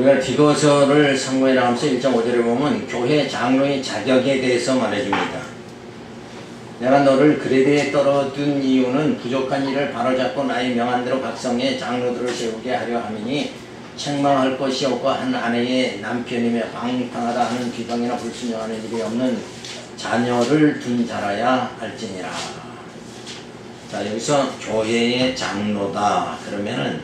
우리가 디도서를 상고해 나가면서 1.5절에 보면 교회 장로의 자격에 대해서 말해줍니다. 내가 너를 그레데에 떨어둔 이유는 부족한 일을 바로잡고 나의 명한대로 각성해 장로들을 세우게 하려 함이니 책망할 것이 없고 한 아내의 남편이며 방탕하다 하는 비방이나 불순종하는 일이 없는 자녀를 둔 자라야 할지니라. 자, 여기서 교회의 장로다 그러면은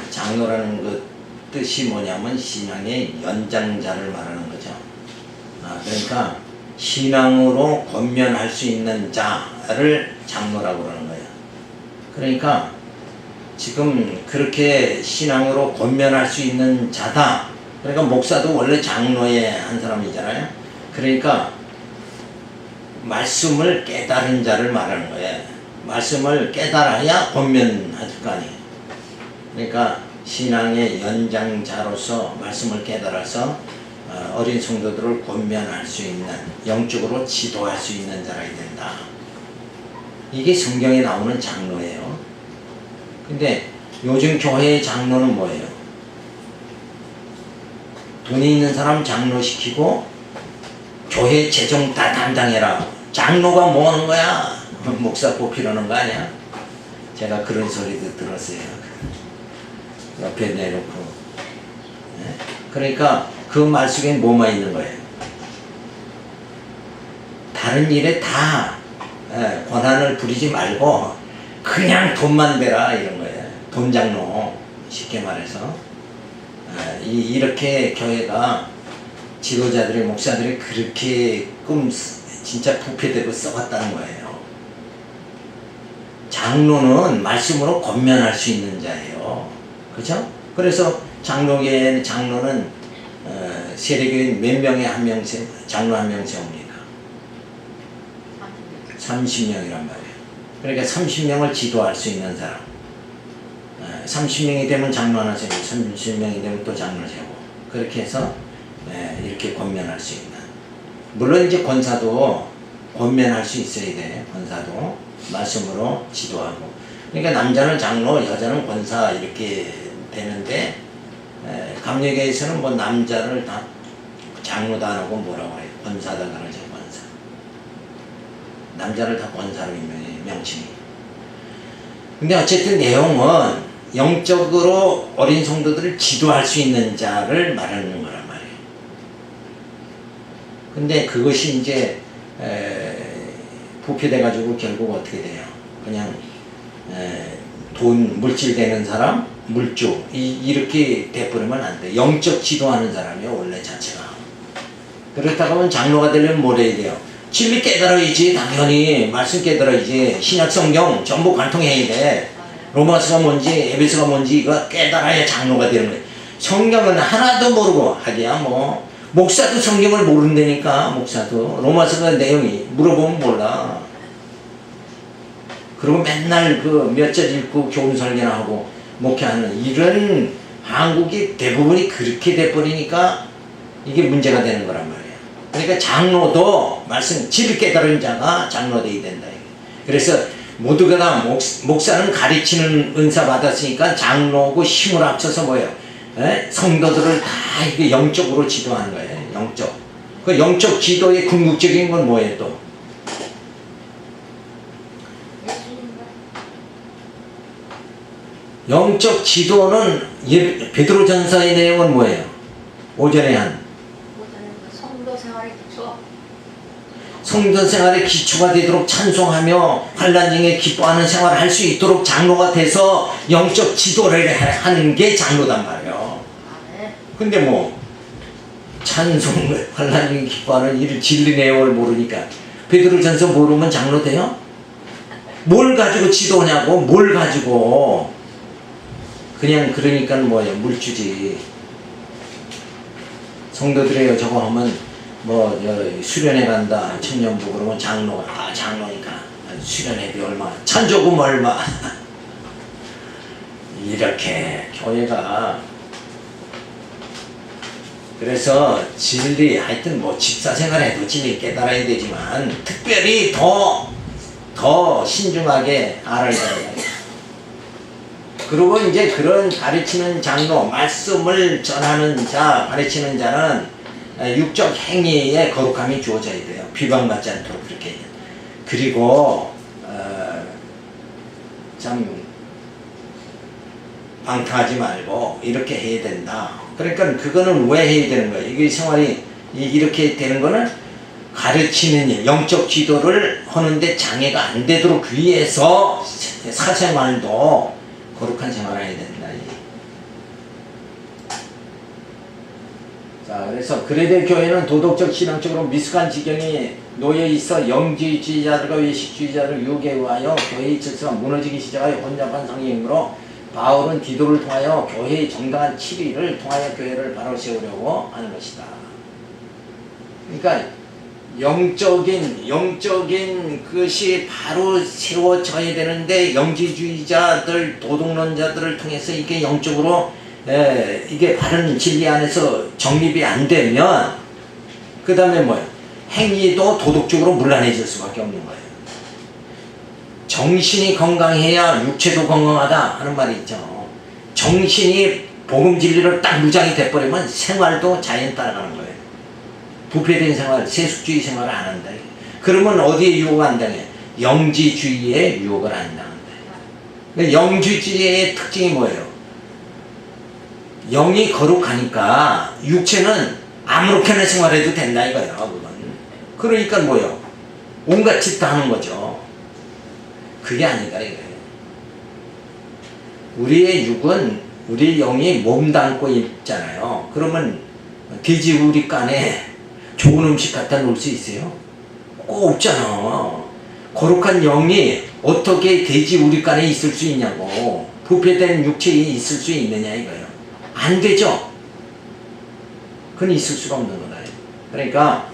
장로라는 그 뜻이 뭐냐면 신앙의 연장자를 말하는 거죠. 그러니까 신앙으로 권면할 수 있는 자를 장로라고 그러는 거예요. 그러니까 지금 그렇게 신앙으로 권면할 수 있는 자다. 그러니까 목사도 원래 장로의 한 사람이잖아요. 그러니까 말씀을 깨달은 자를 말하는 거예요. 말씀을 깨달아야 권면할 거 아니에요. 그러니까 신앙의 연장자로서 말씀을 깨달아서 어린 성도들을 권면할 수 있는, 영적으로 지도할 수 있는 자라 된다. 이게 성경에 나오는 장로예요. 근데 요즘 교회의 장로는 뭐예요? 돈이 있는 사람 장로시키고 교회 재정 다 담당해라. 장로가 뭐 하는 거야? 목사 뽑히려는 거 아니야? 제가 그런 소리도 들었어요. 옆에 내놓고. 네? 그러니까 그 말 속에 뭐만 있는 거예요? 다른 일에 다 권한을 부리지 말고 그냥 돈만 대라 이런 거예요. 돈 장로, 쉽게 말해서. 이렇게 교회가 지도자들이, 목사들이 그렇게 진짜 부패되고 썩었다는 거예요. 장로는 말씀으로 권면할 수 있는 자예요. 그죠? 그래서 장로는 세례교인 몇 명에 한 명, 장로 한 명 세웁니다. 30명이란 말이에요. 그러니까 30명을 지도할 수 있는 사람. 30명이 되면 장로 하나 세우고, 30명이 되면 또 장로 세우고, 그렇게 해서 이렇게 권면할 수 있는. 물론 이제 권사도 권면할 수 있어야 돼. 권사도 말씀으로 지도하고. 그러니까 남자는 장로, 여자는 권사 이렇게 되는데, 감리교에서는 뭐 남자를 다 장로다 안 하고 뭐라고 해요? 권사다 그러죠. 권사. 남자를 다 권사로 명칭이. 근데 어쨌든 내용은 영적으로 어린 성도들을 지도할 수 있는 자를 말하는 거란 말이에요. 근데 그것이 이제 부패돼가지고 결국 어떻게 돼요? 그냥 돈, 물질 되는 사람, 물주 이렇게 돼버리면 안 돼. 영적 지도하는 사람이요 원래 자체가. 그렇다고 하면 장로가 되려면 뭘 해야 돼요? 진리 깨달아야지. 당연히 말씀 깨달아야지. 신약 성경 전부 관통해야 돼. 로마서가 뭔지 에베소가 뭔지 이거 깨달아야 장로가 되는 거예요. 성경은 하나도 모르고 하기야 뭐 목사도 성경을 모른다니까. 목사도 로마서가 내용이 물어보면 몰라. 그리고 맨날 그 몇 절 읽고 교훈 설교나 하고 목회하는 이런 한국이 대부분이 그렇게 돼버리니까 이게 문제가 되는 거란 말이에요. 그러니까 장로도 말씀 진리 깨달은 자가 장로 되어야 된다. 그래서 모두가 다 목사는 가르치는 은사 받았으니까 장로고 힘을 합쳐서 뭐예요? 성도들을 다 이게 영적으로 지도하는 거예요. 영적. 그 영적 지도의 궁극적인 건 뭐예요 또? 영적 지도는 베드로전서의 내용은 뭐예요? 오전에 한 성도 생활의 기초. 성도 생활의 기초가 되도록 찬송하며 환난 중에 기뻐하는 생활을 할 수 있도록 장로가 돼서 영적 지도를 하는 게 장로단 말이에요. 근데 뭐 찬송, 환난 중에 기뻐하는 이 진리 내용을 모르니까 베드로전서 모르면 장로 돼요? 뭘 가지고 지도냐고. 뭘 가지고. 그냥 그러니까 뭐예요? 물주지. 성도들이요 저거 하면 뭐 수련회 간다 청년부 그러면 장로가 장로니까 수련회비 얼마 찬조금 얼마 이렇게 교회가. 그래서 진리 하여튼 뭐 집사생활에도 진리 깨달아야 되지만 특별히 더 신중하게 알아야 돼요. 그리고 이제 그런 가르치는 장로, 말씀을 전하는 자, 가르치는 자는 육적 행위에 거룩함이 주어져야 돼요. 비방받지 않도록 그렇게. 그리고 참 방탕하지 말고 이렇게 해야 된다. 그러니까 그거는 왜 해야 되는 거예요? 이게 생활이 이렇게 되는 거는 가르치는 일, 영적 지도를 하는데 장애가 안 되도록 위해서 사생활도 거룩한 생활을 해야 된다. 자, 그래서 그레데 교회는 도덕적, 신앙적으로 미숙한 지경에 놓여 있어 영지주의자들과 외식주의자를 유혹에 의하여 교회의 질서가 무너지기 시작하여 혼잡한 성행으로 바울은 디도를 통하여 교회의 정당한 치리를 통하여 교회를 바로 세우려고 하는 것이다. 그러니까 영적인 것이 바로 세워져야 되는데 영지주의자들, 도덕론자들을 통해서 이게 영적으로 이게 바른 진리 안에서 정립이 안 되면 그 다음에 뭐예요? 행위도 도덕적으로 문란해질 수밖에 없는 거예요. 정신이 건강해야 육체도 건강하다 하는 말이 있죠. 정신이 복음 진리를 딱 무장이 돼버리면 생활도 자연 따라가는 거예요. 부패된 생활, 세속주의 생활을 안 한다. 그러면 어디에 유혹을 안 당해? 영지주의에 유혹을 안 당한다. 영지주의의 특징이 뭐예요? 영이 거룩하니까 육체는 아무렇게나 생활해도 된다 이거예요. 그건. 그러니까 뭐예요? 온갖 짓 다 하는 거죠. 그게 아니다 이거예요. 우리의 육은 우리 영이 몸담고 있잖아요. 그러면 돼지우리간에 좋은 음식 갖다 놓을 수 있어요? 꼭 없잖아. 거룩한 영이 어떻게 돼지우리간에 있을 수 있냐고. 부패된 육체에 있을 수 있느냐 이거예요. 안 되죠. 그건 있을 수가 없는 거다. 그러니까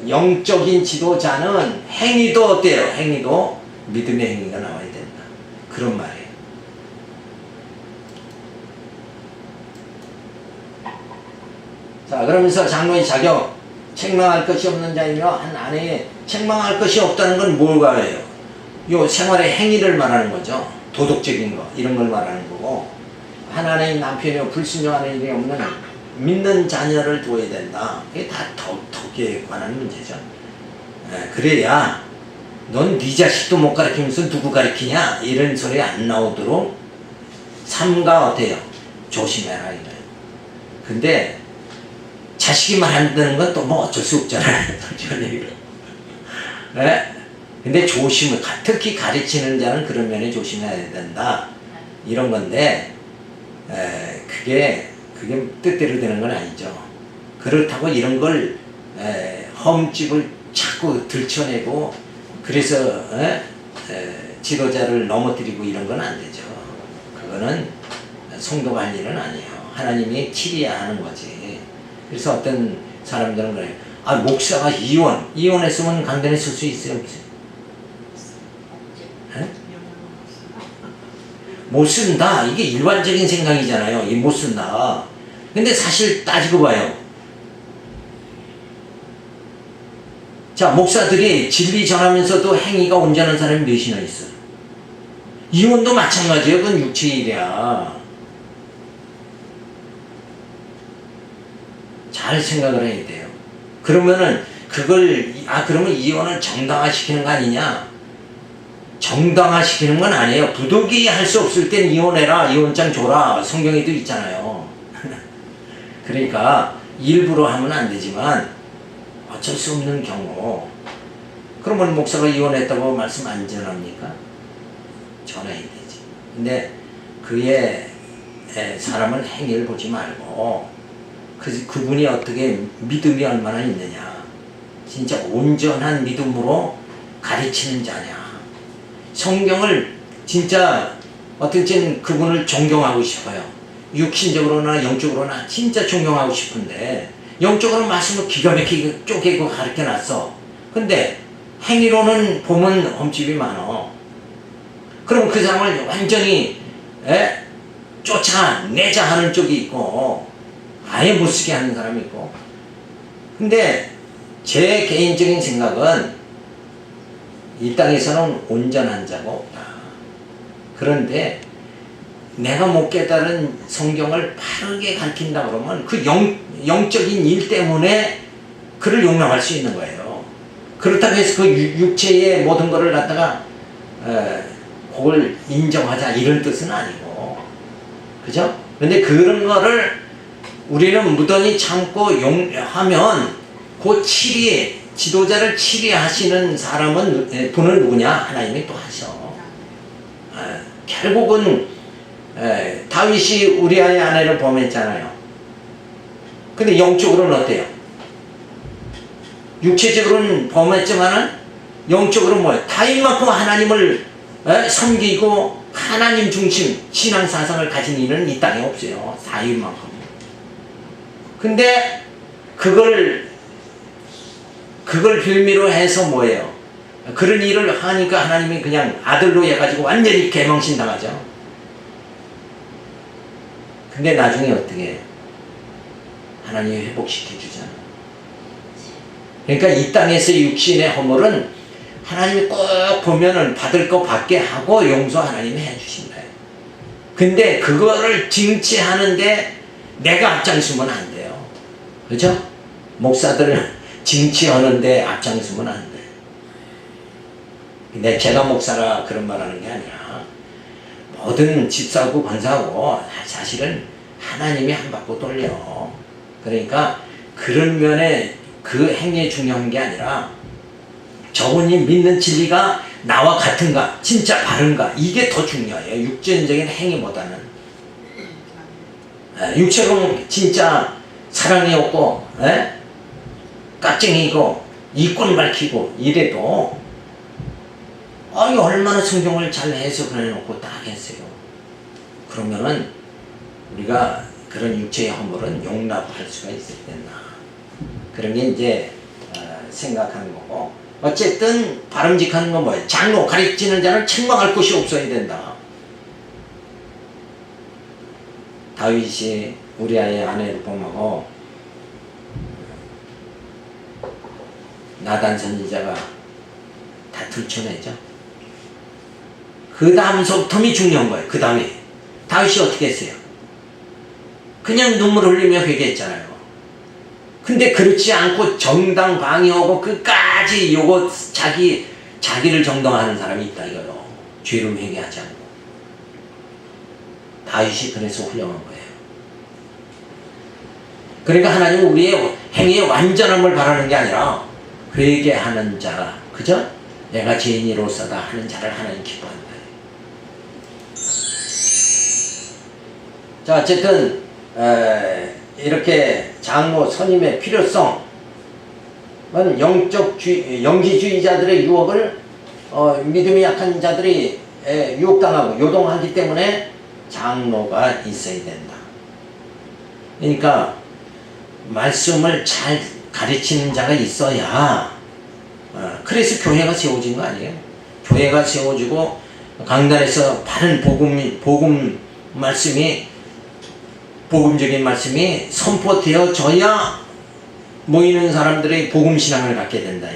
영적인 지도자는 행위도 어때요? 행위도 믿음의 행위가 나와야 된다. 그런 말이에요. 자, 그러면서 장로의 자격, 책망할 것이 없는 자이며 한 아내에 책망할 것이 없다는 건 뭘까요? 요 생활의 행위를 말하는 거죠. 도덕적인 거 이런 걸 말하는 거고, 한 아내의 남편이요 불순종하는 일이 없는 믿는 자녀를 둬야 된다. 이게 다 덕에 관한 문제죠. 그래야 넌 네 자식도 못 가르치면서 누구 가르치냐 이런 소리 안 나오도록 삼가 어때요? 조심해라 이거예요. 근데 자식이 말한다는 건 또 뭐 어쩔 수 없잖아요. 네? 근데 조심을, 특히 가르치는 자는 그런 면에 조심해야 된다. 이런 건데, 그게 뜻대로 되는 건 아니죠. 그렇다고 이런 걸, 험집을 자꾸 들춰내고, 그래서, 지도자를 넘어뜨리고 이런 건 안 되죠. 그거는 성도가 할 일은 아니에요. 하나님이 치리야 하는 거지. 그래서 어떤 사람들은 그래요. 아, 목사가 이혼했으면 강단에 설 수 있어요? 없어요? 못 쓴다. 이게 일반적인 생각이잖아요. 못 쓴다. 근데 사실 따지고 봐요. 자, 목사들이 진리 전하면서도 행위가 온전한 사람이 몇이나 있어요? 이혼도 마찬가지예요. 그건 육체의 일이야. 잘 생각을 해야 돼요. 그러면은 그러면 이혼을 정당화시키는 거 아니냐? 정당화시키는 건 아니에요. 부득이 할 수 없을 땐 이혼해라, 이혼장 줘라, 성경에도 있잖아요. 그러니까 일부러 하면 안 되지만 어쩔 수 없는 경우, 그러면 목사가 이혼했다고 말씀 안 전합니까? 전해야 되지. 근데 그의 사람은 행위를 보지 말고 그분이 어떻게 믿음이 얼마나 있느냐, 진짜 온전한 믿음으로 가르치는 자냐, 성경을 진짜 어떤 때는 그분을 존경하고 싶어요. 육신적으로나 영적으로나 진짜 존경하고 싶은데 영적으로 말씀을 기가 막히게 쪼개고 가르쳐놨어. 근데 행위로는 보면 험집이 많어. 그럼 그 사람을 완전히 쫓아내자 하는 쪽이 있고 아예 못쓰게 하는 사람이 있고. 근데 제 개인적인 생각은 이 땅에서는 온전한 자가 없다. 그런데 내가 못 깨달은 성경을 바르게 가르친다 그러면 그 영적인 일 때문에 그를 용납할 수 있는 거예요. 그렇다고 해서 그 육체의 모든 것을 갖다가 그걸 인정하자 이런 뜻은 아니고, 그죠? 근데 그런 거를 우리는 무던히 참고 하면 그 지도자를 치리하시는 분은 누구냐? 하나님이 또 하셔. 결국은 다윗이 우리아의 아내를 범했잖아요. 근데 영적으로는 어때요? 육체적으로는 범했지만은 영적으로는 뭐예요? 다윗만큼 하나님을 섬기고 하나님 중심 신앙 사상을 가진 이는 이 땅에 없어요. 다윗만큼. 근데 그걸 빌미로 해서 뭐예요? 그런 일을 하니까 하나님이 그냥 아들로 해가지고 완전히 개망신 당하죠. 근데 나중에 어떻게 해요? 하나님이 회복시켜 주잖아. 그러니까 이 땅에서 육신의 허물은 하나님이 꼭 보면은 받을 거 받게 하고 용서 하나님이 해주신다. 근데 그거를 징치하는데 내가 앞장서면 안 돼요. 그죠? 목사들 징치하는데 앞장서면 안 돼. 근데 제가 목사라 그런 말 하는 게 아니라 모든 집사하고 권사하고 사실은 하나님이 한 바퀴 돌려. 그러니까 그런 면에 그 행위에 중요한 게 아니라 저분이 믿는 진리가 나와 같은가, 진짜 바른가, 이게 더 중요해요. 육전적인 행위보다는. 육체로 진짜 사랑이 없고, 깍쟁이고, 이권 밝히고 이래도 얼마나 성경을 잘 해석을 해놓고 딱 했어요. 그러면은 우리가 그런 육체의 허물은 용납할 수가 있어야 된다. 그런 게 이제 생각하는 거고, 어쨌든 바람직한 건 뭐예요? 장로 가르치는 자는 책망할 곳이 없어야 된다. 다윗이 우리아의 아내를 범하고 나단 선지자가 다 들춰내죠. 그 다음서부터이 중요한 거예요. 그 다음에 다윗이 어떻게 했어요? 그냥 눈물 흘리며 회개했잖아요. 근데 그렇지 않고 정당 방해하고 끝까지 요거 자기를 정당화하는 사람이 있다 이거요. 죄를 회개하지 않고. 다윗이 그래서 훌륭한 거예요. 그러니까 하나님은 우리의 행위의 완전함을 바라는 게 아니라 회개하는 자, 그죠? 내가 죄인이로서다 하는 자를 하나님 기뻐한다. 자, 어쨌든 이렇게 장로 선임의 필요성은 영지주의자들의 유혹을 믿음이 약한 자들이 유혹당하고 요동하기 때문에 장로가 있어야 된다. 그러니까 말씀을 잘 가르치는 자가 있어야 그래서 교회가 세워진 거 아니에요? 교회가 세워지고 강단에서 바른 복음적인 말씀이 선포되어져야 모이는 사람들의 복음신앙을 갖게 된다.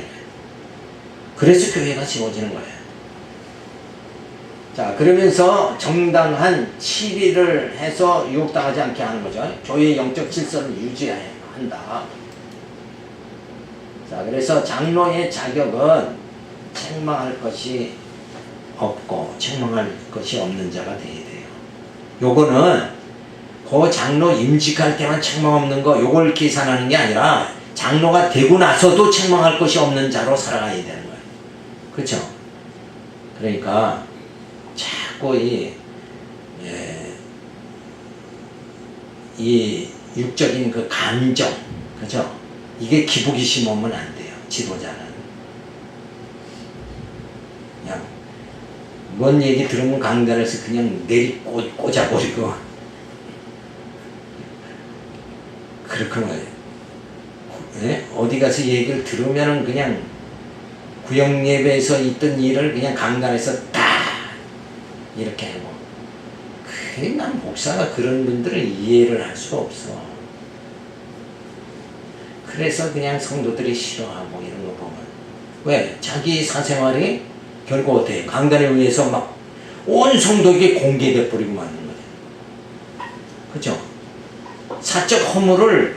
그래서 교회가 세워지는 거예요. 자, 그러면서 정당한 치리를 해서 유혹당하지 않게 하는 거죠. 교회의 영적 질서를 유지한다. 자, 그래서 장로의 자격은 책망할 것이 없고 책망할 것이 없는 자가 되어야 돼요. 요거는 그 장로 임직할 때만 책망 없는 거 요걸 계산하는 게 아니라 장로가 되고 나서도 책망할 것이 없는 자로 살아가야 되는 거예요. 그렇죠? 그러니까 자꾸 이 육적인 그 감정, 그죠? 이게 기복이 심으면 안 돼요. 지도자는 그냥 뭔 얘기 들으면 강단에서 그냥 꽂아버리고 그렇게 거예요. 어디 가서 얘기를 들으면은 그냥 구역 예배에서 있던 일을 그냥 강단에서 딱 이렇게 하고, 그게 난 목사가 그런 분들을 이해를 할 수가 없어. 그래서 그냥 성도들이 싫어하고 이런 거 보면 왜? 자기 사생활이 결국 어때요? 강단에 의해서 막 온 성도에게 공개돼 버리고 마는 거예요. 사적 허물을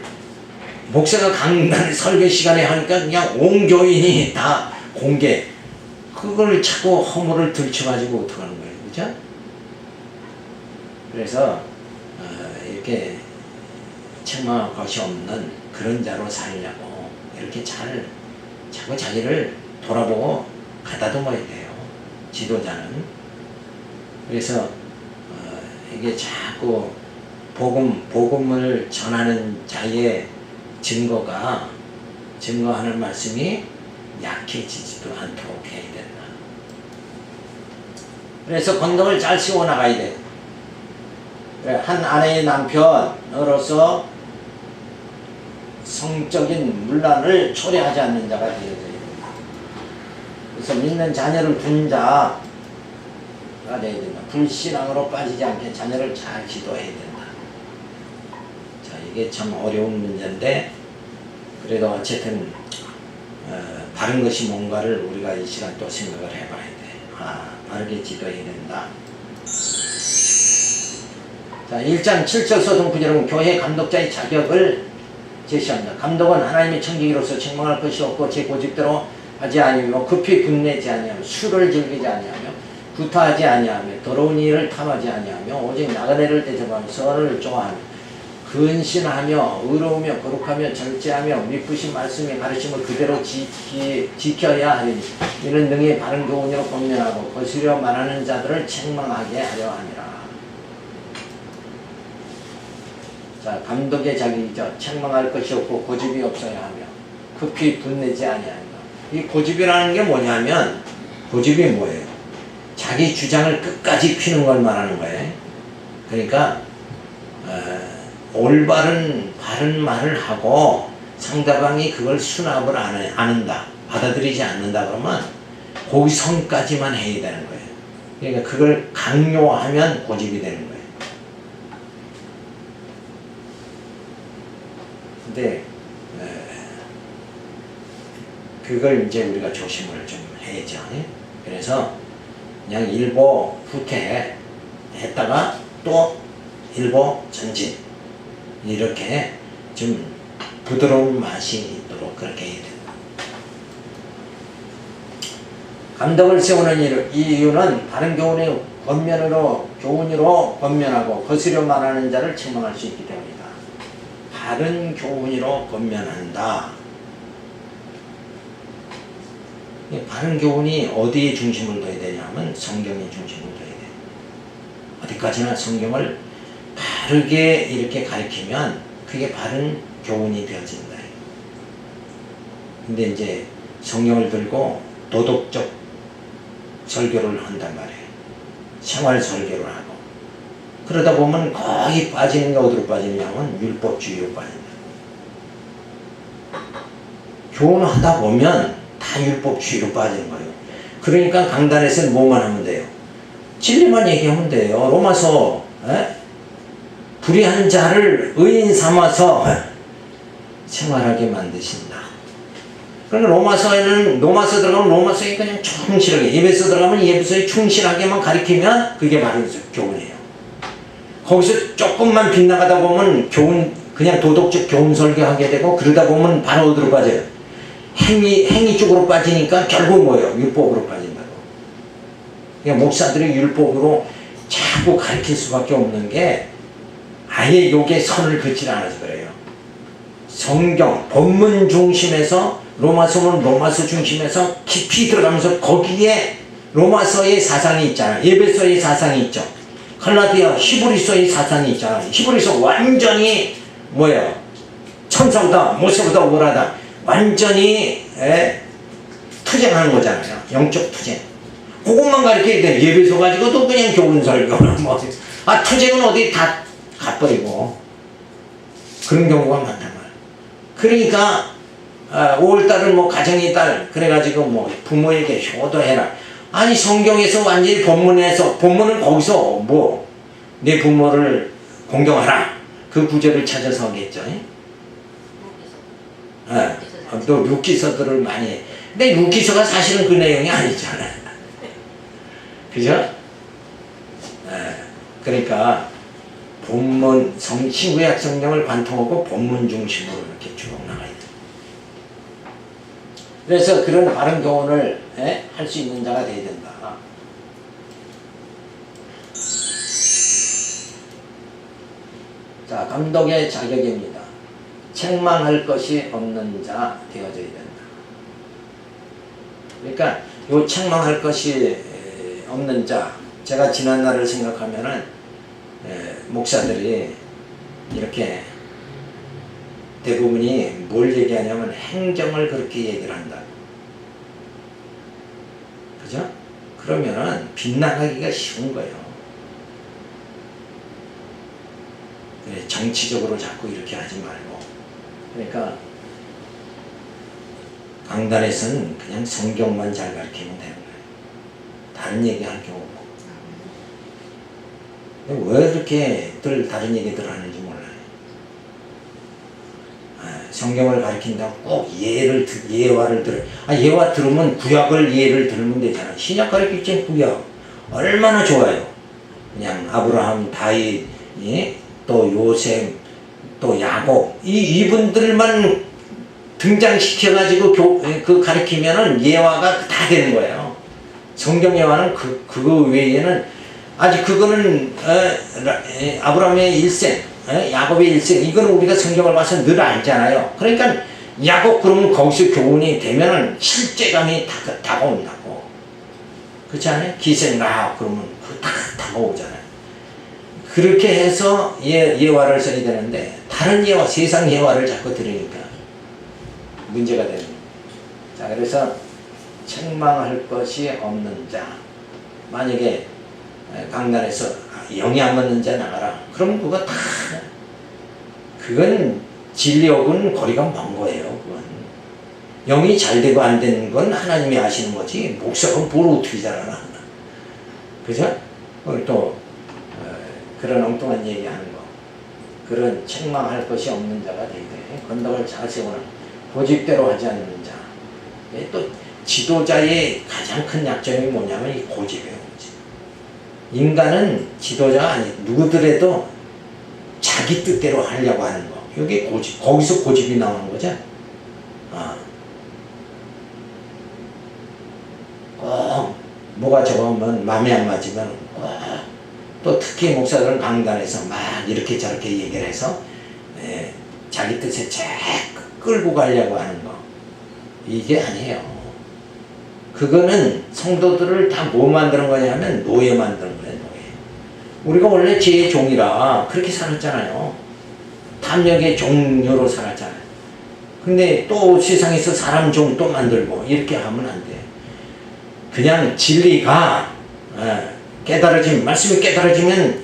목사가 강단 설교 시간에 하니까 그냥 온 교인이 다 공개. 그걸 자꾸 허물을 들춰가지고 어떡하는 거예요. 그죠? 그래서 이렇게 책망할 것이 없는 그런 자로 살려고 이렇게 잘 자꾸 자기를 돌아보고 가다듬어야 돼요. 지도자는. 그래서 이게 자꾸 복음을 전하는 자의 증거하는 말씀이 약해지지도 않도록 해야 된다. 그래서 건덕을 잘 세워나가야 돼. 한 아내의 남편으로서 성적인 문란을 초래하지 않는 자가 되어야 돼요. 그래서 믿는 자녀를 둔 자가 되어야 된다. 불신앙으로 빠지지 않게 자녀를 잘 지도해야 된다. 자, 이게 참 어려운 문제인데 그래도 어쨌든 바른 것이 뭔가를 우리가 이 시간 또 생각을 해봐야 돼. 바르게 지도해야 된다. 자, 1장 7절 서동 9절은 교회 감독자의 자격을 제시합니다. 감독은 하나님의 청지기로서 책망할 것이 없고 제 고집대로 하지 아니하며 급히 분내지 아니하며 술을 즐기지 아니하며 구타하지 아니하며 더러운 일을 탐하지 아니하며 오직 나그네를 대접하며 선을 좋아하며 근신하며 의로우며 거룩하며 절제하며 미쁘신 말씀의 가르침을 그대로 지켜야 하리니 이는 능히 바른 교훈으로 권면하고 거스려 말하는 자들을 책망하게 하려 함이라. 자, 감독의 자격이죠. 책망할 것이 없고 고집이 없어야 하며 급히 분내지 아니하며. 이 고집이라는 게 뭐냐면 고집이 뭐예요? 자기 주장을 끝까지 피는 걸 말하는 거예요. 그러니까 올바른 바른 말을 하고 상대방이 그걸 수납을 안 한다, 받아들이지 않는다 그러면 거기선까지만 해야 되는 거예요. 그러니까 그걸 강요하면 고집이 되는 거예요. 근데 그걸 이제 우리가 조심을 좀 해야죠. 그래서 그냥 일보 후퇴 했다가 또 일보 전진 이렇게 좀 부드러운 맛이 있도록 그렇게 해야 된다. 감독을 세우는 이유는 바른 교훈의 교훈으로 권면하고 거스려 말하는 자를 책망할 수 있기 때문이다. 바른 교훈으로 권면한다. 바른 교훈이 어디에 중심을 둬야 되냐면 성경에 중심을 둬야 돼. 어디까지나 성경을 바르게 이렇게 가르치면 그게 바른 교훈이 되어진다. 근데 이제 성경을 들고 도덕적 설교를 한단 말이에요. 생활 설교를 하고. 그러다 보면 거의 빠지는 게 어디로 빠지냐면 율법주의로 빠진다. 교훈하다 보면 다 율법주의로 빠지는 거예요. 그러니까 강단에서는 뭐만 하면 돼요? 진리만 얘기하면 돼요. 로마서 불의한 자를 의인 삼아서 생활하게 만드신다. 그러니까 로마서 들어가면 로마서에 그냥 충실하게, 예배서 들어가면 예배서에 충실하게만 가르치면 그게 바로 교훈이에요. 거기서 조금만 빗나가다 보면 그냥 도덕적 교훈 설교하게 되고 그러다 보면 바로 어디로 빠져요? 행위 쪽으로 빠지니까 결국 뭐예요? 율법으로 빠진다고. 그러니까 목사들이 율법으로 자꾸 가르칠 수밖에 없는 게 아예 요게 선을 긋지 않아서 그래요. 성경, 본문 중심에서 로마서는 로마서 중심에서 깊이 들어가면서 거기에 로마서의 사상이 있잖아요. 예배서의 사상이 있죠. 갈라디아, 히브리서의 사상이 있잖아요. 히브리서 완전히 뭐예요? 천사보다 모세보다 우월하다. 완전히 투쟁하는 거잖아요. 영적 투쟁. 그것만 가르쳐야 돼. 예배서 가지고도 그냥 교훈 설교는 뭐. 투쟁은 어디 다 가버리고 그런 경우가 많단 말이에요. 그러니까 5월달은 뭐 가정의 달 그래가지고 뭐 부모에게 효도해라. 아니 성경에서 완전히 본문은 거기서 뭐 내 부모를 공경하라 그 구절을 찾아서 하겠죠. 또 룻기서들을 많이 해. 근데 룻기서가 사실은 그 내용이 아니잖아요. 그죠? 그러니까 본문 신구약 성경을 관통하고 본문 중심으로 이렇게 쭉 나가야 돼. 그래서 그런 바른 교훈을 할 수 있는 자가 되어야 된다. 자, 감독의 자격입니다. 책망할 것이 없는 자 되어져야 된다. 그러니까 요 책망할 것이 없는 자, 제가 지난 날을 생각하면은 목사들이 이렇게 대부분이 뭘 얘기하냐면 행정을 그렇게 얘기를 한다. 그죠? 그러면은 빗나가기가 쉬운 거예요. 정치적으로 자꾸 이렇게 하지 말고. 그러니까 강단에서는 그냥 성경만 잘 가르치면 되는 거예요. 다른 얘기 할 게 없고. 왜 이렇게 다른 얘기들 하는지 몰라요. 성경을 가르친다고 꼭 예화를 들어. 예화 들으면 구약을 예를 들으면 되잖아. 신약 가르칠 때 구약 얼마나 좋아요. 그냥 아브라함, 다윗, 또 요셉, 또 야곱, 이분들만 등장시켜가지고 그 가르치면은 예화가 다 되는 거예요. 성경 예화는 그거 외에는 아직 그거는 아브라함의 일생, 야곱의 일생, 이거는 우리가 성경을 봐서 늘 알잖아요. 그러니까 야곱 그러면 거기서 교훈이 되면은 실제감이 다가온다고. 그렇지 않아요? 기생 라합 그러면 다 다가오잖아요. 그렇게 해서 예화를 써야 되는데 다른 예화, 세상 예화를 자꾸 들으니까 문제가 되는 거예요. 자, 그래서 책망할 것이 없는 자, 만약에 강단에서 영이 안 맞는 자 나가라. 그럼 그건 진리하고는 거리가 먼 거예요. 그건 영이 잘 되고 안 되는 건 하나님이 아시는 거지 목사가 뭘 어떻게 잘 알아. 그죠? 또 그런 엉뚱한 얘기하는 거, 그런 책망할 것이 없는 자가 되되 건덕을 잘 세우는 고집대로 하지 않는 자. 또 지도자의 가장 큰 약점이 뭐냐면 이 고집이에요. 고집. 인간은 지도자가 아니 누구더라도 자기 뜻대로 하려고 하는 거. 이게 고집. 거기서 고집이 나오는 거죠. 꼭 뭐가 적으면 마음에 안 맞으면 또 특히 목사들은 강단에서 막 이렇게 저렇게 얘기를 해서 자기 뜻에 쫙 끌고 가려고 하는 거. 이게 아니에요. 그거는 성도들을 다 뭐 만드는 거냐면 노예 만드는 거예요. 노예. 우리가 원래 죄의 종이라 그렇게 살았잖아요. 탐욕의 종료로 살았잖아요. 근데 또 세상에서 사람 종 또 만들고 이렇게 하면 안 돼. 그냥 진리가 말씀이 깨달아지면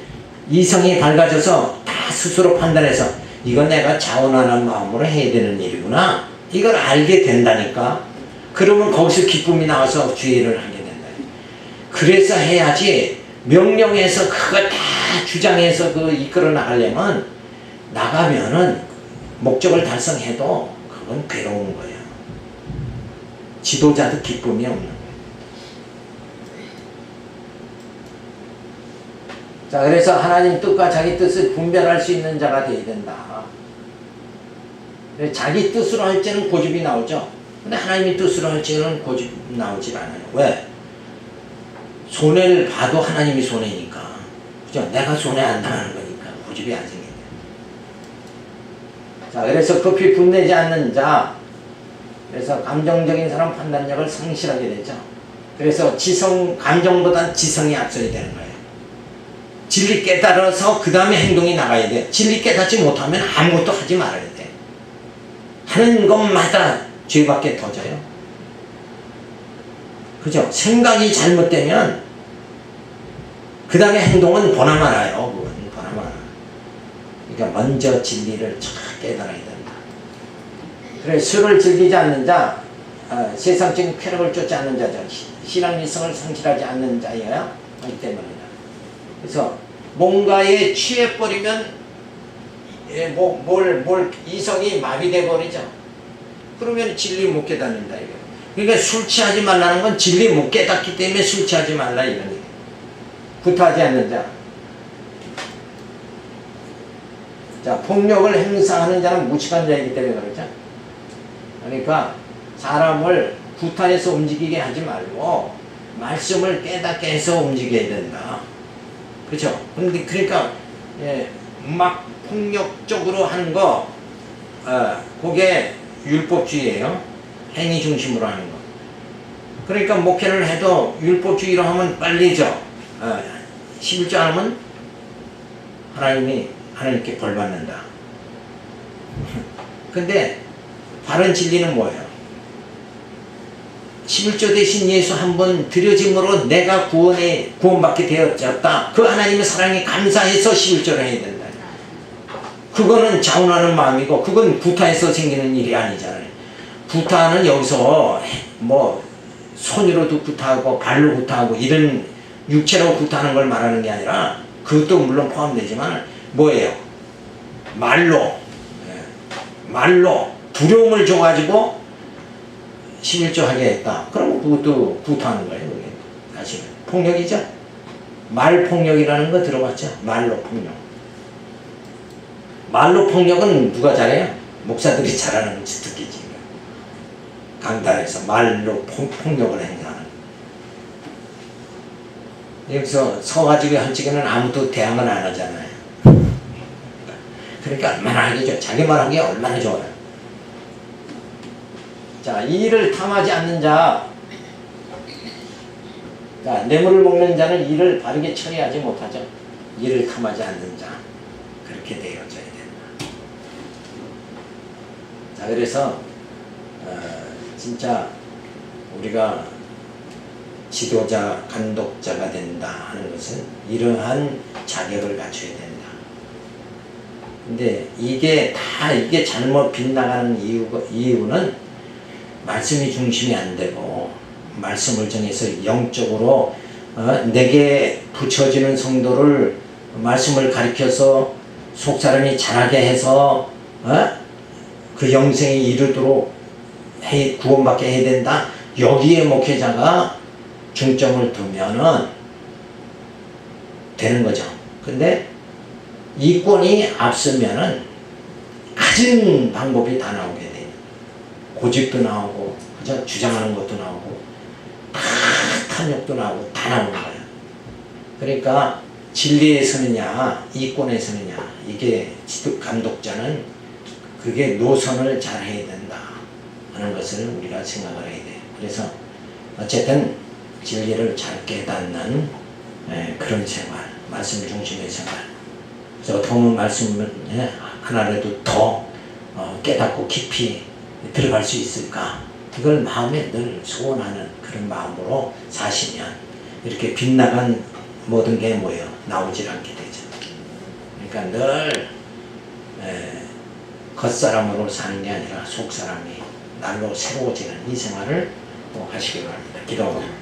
이성이 밝아져서 다 스스로 판단해서 이건 내가 자원하는 마음으로 해야 되는 일이구나. 이걸 알게 된다니까. 그러면 거기서 기쁨이 나와서 주의를 하게 된다. 그래서 해야지 명령해서 그거 다 주장해서 이끌어 나가려면 나가면은 목적을 달성해도 그건 괴로운 거예요. 지도자도 기쁨이 없는 거예요. 자, 그래서 하나님 뜻과 자기 뜻을 분별할 수 있는 자가 되어야 된다. 자기 뜻으로 할 때는 고집이 나오죠. 근데 하나님의 뜻으로 할 때는 고집 나오질 않아요. 왜? 손해를 봐도 하나님이 손해니까. 그죠? 내가 손해 안 당하는 거니까 고집이 안 생긴다. 자, 그래서 급히 분내지 않는 자. 그래서 감정적인 사람 판단력을 상실하게 되죠. 그래서 감정보단 지성이 앞서야 되는 거예요. 진리 깨달아서 그 다음에 행동이 나가야 돼. 진리 깨닫지 못하면 아무것도 하지 말아야 돼. 하는 것마다 죄밖에 터져요. 그죠? 생각이 잘못되면 그 다음에 행동은 보나 말아요. 그건 보나 말아. 그러니까 먼저 진리를 잘 깨달아야 된다. 그래, 술을 즐기지 않는 자, 세상적인 쾌락을 쫓지 않는 자죠. 신앙일성을 상실하지 않는 자여야 하기 때문입니다. 그래서 뭔가에 취해버리면 이성이 마비돼 버리죠. 그러면 진리 못 깨닫는다 이거. 그러니까 술 취하지 말라는 건 진리 못 깨닫기 때문에 술 취하지 말라 이런 얘기. 구타하지 않는 자. 자, 폭력을 행사하는 자는 무식한 자이기 때문에 그렇죠. 그러니까 사람을 구타해서 움직이게 하지 말고 말씀을 깨닫게 해서 움직여야 된다. 그렇죠. 근데 그러니까 막 폭력적으로 하는 거, 그게 율법주의예요. 행위 중심으로 하는 거. 그러니까 목회를 해도 율법주의로 하면 빨리죠. 11조 안 하면 하나님께 벌 받는다. 근데 바른 진리는 뭐예요? 11조 대신 예수 한 번 드려짐으로 내가 구원받게 되었다. 그 하나님의 사랑에 감사해서 11조를 해야 된다. 그거는 자원하는 마음이고, 그건 구타해서 생기는 일이 아니잖아요. 구타는 여기서 뭐 손으로도 구타하고 발로 구타하고 이런 육체로 구타하는 걸 말하는 게 아니라, 그것도 물론 포함되지만 뭐예요? 말로 두려움을 줘가지고 11조 하게 했다. 그럼 그것도 구타하는 거예요. 그게 사실은 폭력이죠. 말 폭력이라는 거 들어봤죠? 말로 폭력. 말로 폭력은 누가 잘해요? 목사들이 잘하는 특기지. 강단에서 말로 폭력을 행사하는. 여기서 서가지고 한 쪽에는 아무도 대항을 안 하잖아요. 그러니까 얼마나 하기 좋아. 자기 말하기 얼마나 좋아요. 자, 이를 탐하지 않는 자. 자, 뇌물을 먹는 자는 이를 바르게 처리하지 못하죠. 이를 탐하지 않는 자. 그렇게 되어져야 된다. 자, 그래서 진짜 우리가 지도자, 감독자가 된다 하는 것은 이러한 자격을 갖춰야 된다. 근데 이게 잘못 빗나가는 이유는 말씀이 중심이 안 되고, 말씀을 정해서 영적으로 내게 붙여지는 성도를 말씀을 가르쳐서 속사람이 잘하게 해서 그 영생에 이르도록 구원받게 해야 된다. 여기에 목회자가 중점을 두면은 되는 거죠. 근데 이권이 앞서면은 가진 방법이 다 나오게 돼요. 고집도 나오고, 그죠? 주장하는 것도 나오고, 다 탐욕도 나오고, 다 나오는 거예요. 그러니까 진리에 서느냐, 이권에 서느냐, 이게 감독자는 그게 노선을 잘 해야 된다 하는 것을 우리가 생각을 해야 돼요. 그래서 어쨌든 진리를 잘 깨닫는 그런 생활, 말씀 중심의 생활. 그래서 어떻게 보면 말씀을 하나라도 더 깨닫고 깊이 들어갈 수 있을까? 이걸 마음에 늘 소원하는 그런 마음으로 사시면 이렇게 빗나간 모든 게 뭐예요? 나오질 않게 되죠. 그러니까 늘 겉사람으로 사는 게 아니라 속사람이 날로 새로워지는 이 생활을 꼭 하시기 바랍니다. 기도합니다.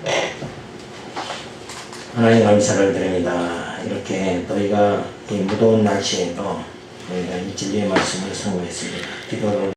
하나님 감사를 드립니다. 이렇게 너희가 이 무더운 날씨에도 너희가 이 진리의 말씀을 선고했습니다. 기도를